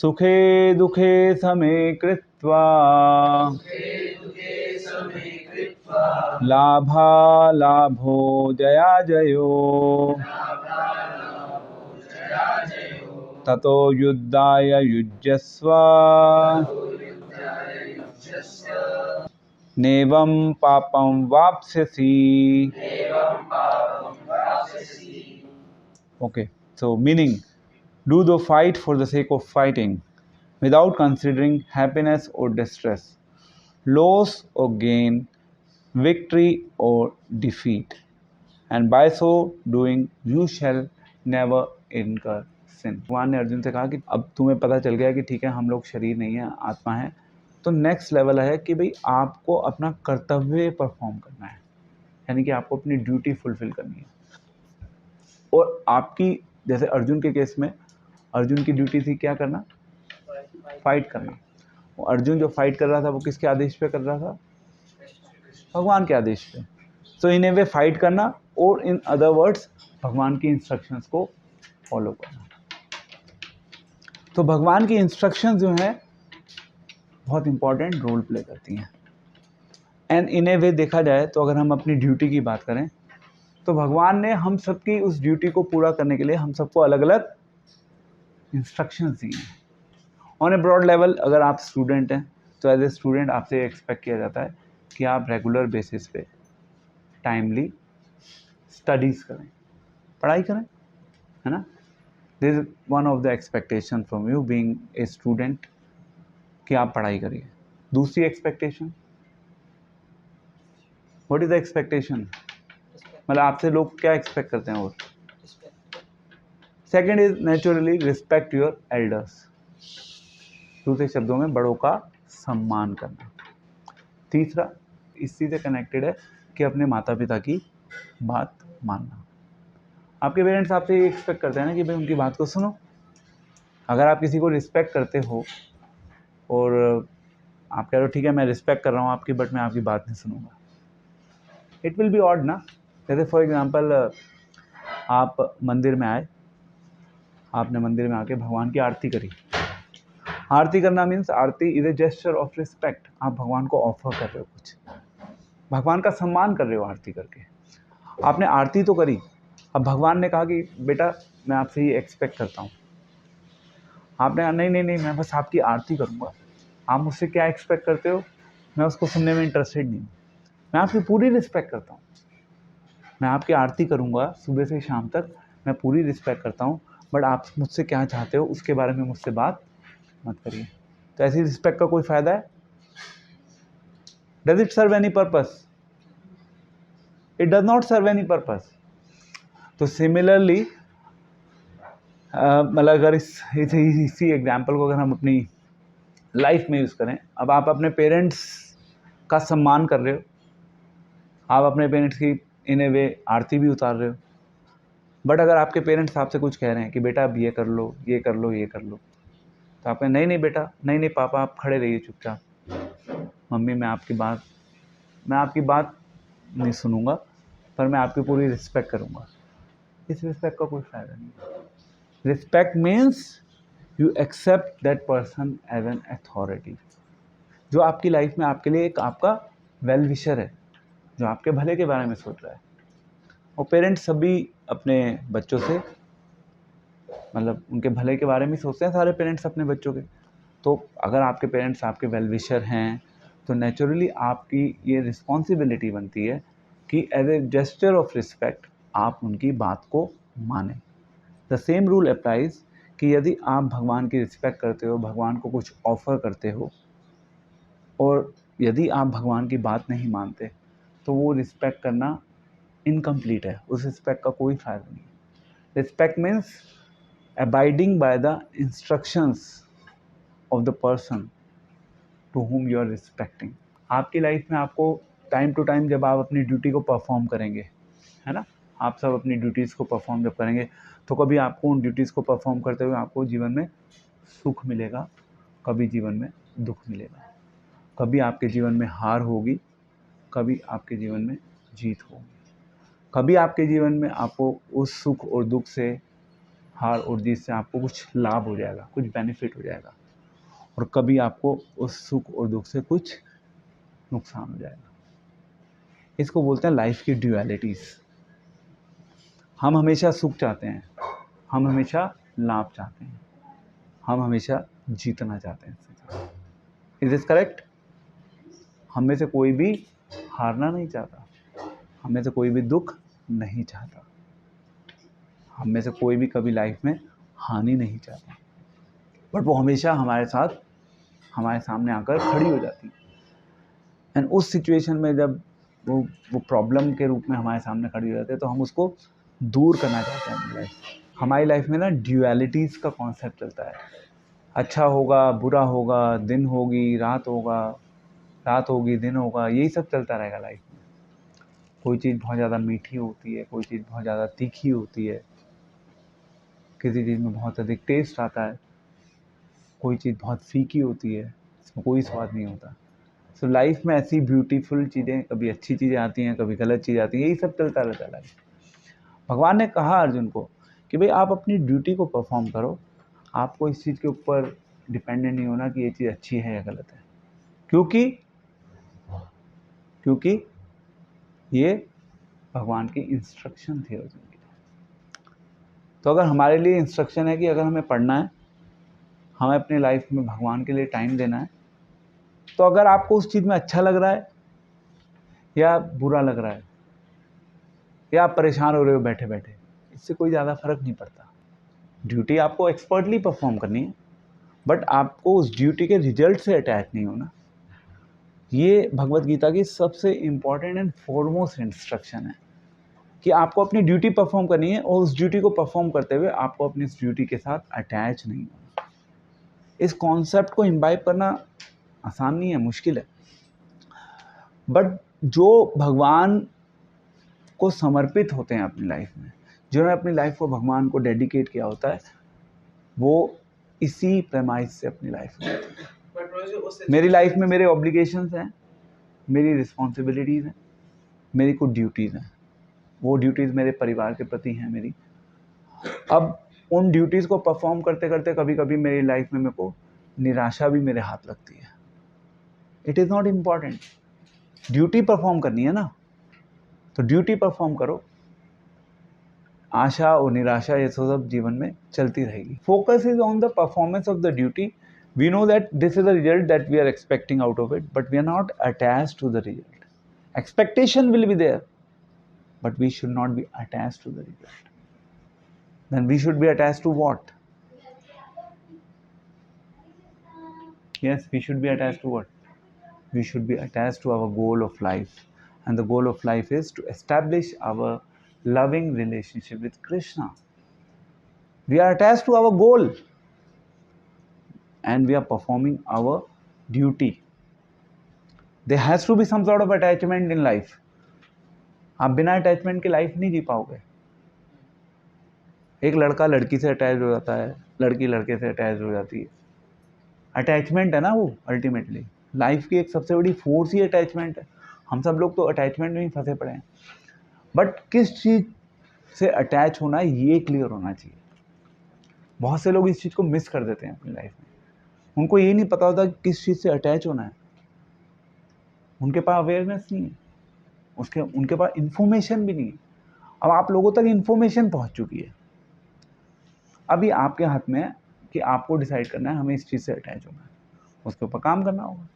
सुखे दुखे समे कृत्वा लाभा लाभो जया जयो ततो युद्धाय युज्यस्व नेवं पापं वाप्स्यसि. Okay, so meaning, do the fight for the sake of fighting, without considering happiness or distress, loss or gain, victory or defeat, and by so doing you shall never incur sin. भगवान ने अर्जुन से कहा कि अब तुम्हें पता चल गया कि ठीक है हम लोग शरीर नहीं है, आत्मा है, तो नेक्स्ट लेवल है कि भाई आपको अपना कर्तव्य परफॉर्म करना है, यानी कि आपको अपनी ड्यूटी फुलफिल करनी है. और आपकी, जैसे अर्जुन के केस में, अर्जुन की ड्यूटी थी क्या करना? फाइट करना. अर्जुन जो फाइट कर रहा था वो किसके आदेश पे कर रहा था? भगवान के आदेश पे. सो इन ए वे फाइट करना, और इन अदर वर्ड्स भगवान की इंस्ट्रक्शंस को फॉलो करना. तो भगवान की इंस्ट्रक्शंस जो हैं बहुत इंपॉर्टेंट रोल प्ले करती हैं. एंड इन ए वे देखा जाए तो अगर हम अपनी ड्यूटी की बात करें तो भगवान ने हम सबकी उस ड्यूटी को पूरा करने के लिए हम सबको अलग अलग इंस्ट्रक्शंस दी हैं. ऑन ए ब्रॉड लेवल अगर आप स्टूडेंट हैं तो एज ए स्टूडेंट आपसे एक्सपेक्ट किया जाता है कि आप रेगुलर बेसिस पे टाइमली स्टडीज़ करें, पढ़ाई करें, है ना. This is one of the expectation from you being a student कि आप पढ़ाई करिए. दूसरी expectation, what is the expectation, मतलब आपसे लोग क्या एक्सपेक्ट करते हैं. और second is naturally respect your elders, दूसरे शब्दों में बड़ों का सम्मान करना. तीसरा इसी से कनेक्टेड है कि अपने माता पिता की बात मानना. आपके पेरेंट्स आपसे ये एक्सपेक्ट करते हैं ना कि भाई उनकी बात को सुनो. अगर आप किसी को रिस्पेक्ट करते हो और आप कह रहे हो ठीक है मैं रिस्पेक्ट कर रहा हूँ आपकी, बट मैं आपकी बात नहीं सुनूंगा, इट विल बी ऑड ना. जैसे फॉर एग्जांपल आप मंदिर में आए, आपने मंदिर में आके भगवान की आरती करी. आरती करना means Aarti is a gesture of respect. आप भगवान को ऑफर कर रहे हो, कुछ भगवान का सम्मान कर रहे हो आरती करके. आपने आरती तो करी, अब भगवान ने कहा कि बेटा मैं आपसे ये एक्सपेक्ट करता हूँ. आपने कहा नहीं नहीं नहीं मैं बस आपकी आरती करूँगा. आप मुझसे क्या एक्सपेक्ट करते हो, मैं उसको सुनने में इंटरेस्टेड नहीं हूँ. मैं आपकी पूरी रिस्पेक्ट करता हूँ, मैं आपकी आरती करूँगा सुबह से शाम तक, मैं पूरी रिस्पेक्ट करता हूँ, बट आप मुझसे क्या चाहते हो उसके बारे में मुझसे बात मत करिए. तो ऐसी रिस्पेक्ट का कोई फ़ायदा है? Does it serve any purpose? It does not serve any purpose. तो सिमिलरली मतलब अगर इसी एग्जाम्पल को अगर हम अपनी लाइफ में यूज़ करें, अब आप अपने पेरेंट्स का सम्मान कर रहे हो, आप अपने पेरेंट्स की इन ए वे आरती भी उतार रहे हो, बट अगर आपके पेरेंट्स आपसे कुछ कह रहे हैं कि बेटा अब ये कर लो ये कर लो ये कर लो, तो आप कहें नहीं नहीं बेटा, नहीं नहीं पापा आप खड़े रहिए चुपचाप, मम्मी मैं आपकी बात नहीं सुनूंगा, पर मैं आपकी पूरी रिस्पेक्ट करूंगा. इस रिस्पेक्ट का कोई फ़ायदा नहीं. Respect means you accept that person as an authority, जो आपकी लाइफ में आपके लिए एक आपका वेल विशर है, जो आपके भले के बारे में सोच रहा है. और पेरेंट्स सभी अपने बच्चों से मतलब उनके भले के बारे में सोचते हैं, सारे पेरेंट्स अपने बच्चों के. तो अगर आपके पेरेंट्स आपके वेल विशर हैं तो नेचुरली आपकी ये रिस्पॉन्सिबिलिटी बनती है कि as a gesture of respect आप उनकी बात को मानें. द सेम रूल अप्लाइज कि यदि आप भगवान की रिस्पेक्ट करते हो, भगवान को कुछ ऑफ़र करते हो, और यदि आप भगवान की बात नहीं मानते तो वो रिस्पेक्ट करना इनकम्प्लीट है, उस रिस्पेक्ट का कोई फ़ायदा नहीं. Respect means abiding by the instructions of the person to whom you are respecting. आपकी लाइफ में आपको टाइम टू टाइम जब आप अपनी ड्यूटी को परफॉर्म करेंगे, है ना, आप सब अपनी ड्यूटीज़ को परफॉर्म जब करेंगे तो कभी आपको उन ड्यूटीज़ को परफॉर्म करते हुए आपको जीवन में सुख मिलेगा, कभी जीवन में दुख मिलेगा, कभी आपके जीवन में हार होगी, कभी आपके जीवन में जीत होगी, कभी आपके जीवन में आपको उस सुख और दुख से हार और जीत से आपको कुछ लाभ हो जाएगा, कुछ बेनिफिट हो जाएगा, और कभी आपको उस सुख और दुख से कुछ नुकसान हो जाएगा। इसको बोलते हैं लाइफ की ड्यूअलिटीज़। हम हमेशा सुख चाहते हैं, हम हमेशा लाभ चाहते हैं, हम हमेशा जीतना चाहते हैं। Is this correct? हम में से कोई भी हारना नहीं चाहता, हम में से कोई भी दुख नहीं चाहता, हम में से कोई भी कभी लाइफ में हानि नहीं चाहता, बट वो हमेशा हमारे साथ, हमारे सामने आकर खड़ी हो जाती है। एंड उस सिचुएशन में जब वो प्रॉब्लम के रूप में हमारे सामने खड़ी हो जाती है, तो हम उसको दूर करना चाहते हैं अपनी लाइफ। हमारी लाइफ में ना ड्यूअलिटीज़ का कॉन्सेप्ट चलता है। अच्छा होगा, बुरा होगा, दिन होगी, रात होगा, रात होगी, दिन होगा, यही सब चलता रहेगा लाइफ में। कोई चीज़ बहुत ज़्यादा मीठी होती है, कोई चीज़ बहुत ज़्यादा तीखी होती है, किसी चीज़ में बहुत अधिक टेस्ट आता है, कोई चीज़ बहुत फीकी होती है, इसमें कोई स्वाद नहीं होता। सो लाइफ में ऐसी ब्यूटीफुल चीज़ें, कभी अच्छी चीज़ें आती हैं, कभी गलत चीज़ें आती हैं, यही सब चलता रहता है लाइफ। भगवान ने कहा अर्जुन को कि भाई आप अपनी ड्यूटी को परफॉर्म करो, आपको इस चीज़ के ऊपर डिपेंडेंट नहीं होना कि ये चीज़ अच्छी है या गलत है, क्योंकि ये भगवान की इंस्ट्रक्शन थी अर्जुन की। तो अगर हमारे लिए इंस्ट्रक्शन है कि अगर हमें पढ़ना है, हमें अपनी लाइफ में भगवान के लिए टाइम देना है, तो अगर आपको उस चीज़ में अच्छा लग रहा है या बुरा लग रहा है, या आप परेशान हो रहे हो बैठे बैठे, इससे कोई ज़्यादा फर्क नहीं पड़ता। ड्यूटी आपको एक्सपर्टली परफॉर्म करनी है, बट आपको उस ड्यूटी के रिजल्ट से अटैच नहीं होना। ये भगवत गीता की सबसे इम्पॉर्टेंट एंड फॉरमोस्ट इंस्ट्रक्शन है कि आपको अपनी ड्यूटी परफॉर्म करनी है, और उस ड्यूटी को परफॉर्म करते हुए आपको अपनी इस ड्यूटी के साथ अटैच नहीं होना। इस कॉन्सेप्ट को इम्बाइब करना आसान नहीं है, मुश्किल है, बट जो भगवान को समर्पित होते हैं अपनी लाइफ में, जिन्होंने अपनी लाइफ को भगवान को डेडिकेट किया होता है, वो इसी प्रेमाइज से अपनी लाइफ में होते हैं। मेरी लाइफ में मेरे ऑब्लिगेशंस हैं, मेरी रिस्पॉन्सिबिलिटीज़ हैं, मेरी कुछ ड्यूटीज़ हैं। वो ड्यूटीज़ मेरे परिवार के प्रति हैं मेरी। अब उन ड्यूटीज़ को परफॉर्म करते करते कभी कभी मेरी लाइफ में मेरे को निराशा भी मेरे हाथ लगती है। It is not important, duty perform करनी है ना, तो ड्यूटी परफॉर्म करो। आशा और निराशा ये सब जीवन में चलती रहेगी। Focus is on the performance of the duty. We know that this is the result that we are expecting out of it, but we are not attached to the result. Expectation will be there, but we should not be attached to the result. Then we should be attached to what? Yes, we should be attached to what? We should be attached to our goal of life. And the goal of life is to establish our loving relationship with Krishna. We are attached to our goal, and we are performing our duty. There has to be some sort of attachment in life. आप बिना attachment के life नहीं जी पाओगे। एक लड़का लड़की से attach हो जाता है, लड़की लड़के से अटैच हो जाती है। अटैचमेंट है ना वो, अल्टीमेटली लाइफ की एक सबसे बड़ी फोर्स ही अटैचमेंट है। हम सब लोग तो अटैचमेंट में ही फंसे पड़े हैं, बट किस चीज़ से अटैच होना है ये क्लियर होना चाहिए। बहुत से लोग इस चीज़ को मिस कर देते हैं अपनी लाइफ में। उनको ये नहीं पता होता कि किस चीज़ से अटैच होना है, उनके पास अवेयरनेस नहीं है, उनके पास इन्फॉर्मेशन भी नहीं है। अब आप लोगों तक इन्फॉर्मेशन पहुंच चुकी है, अभी आपके हाथ में है कि आपको डिसाइड करना है हमें इस चीज़ से अटैच होना है, उसके ऊपर काम करना होगा।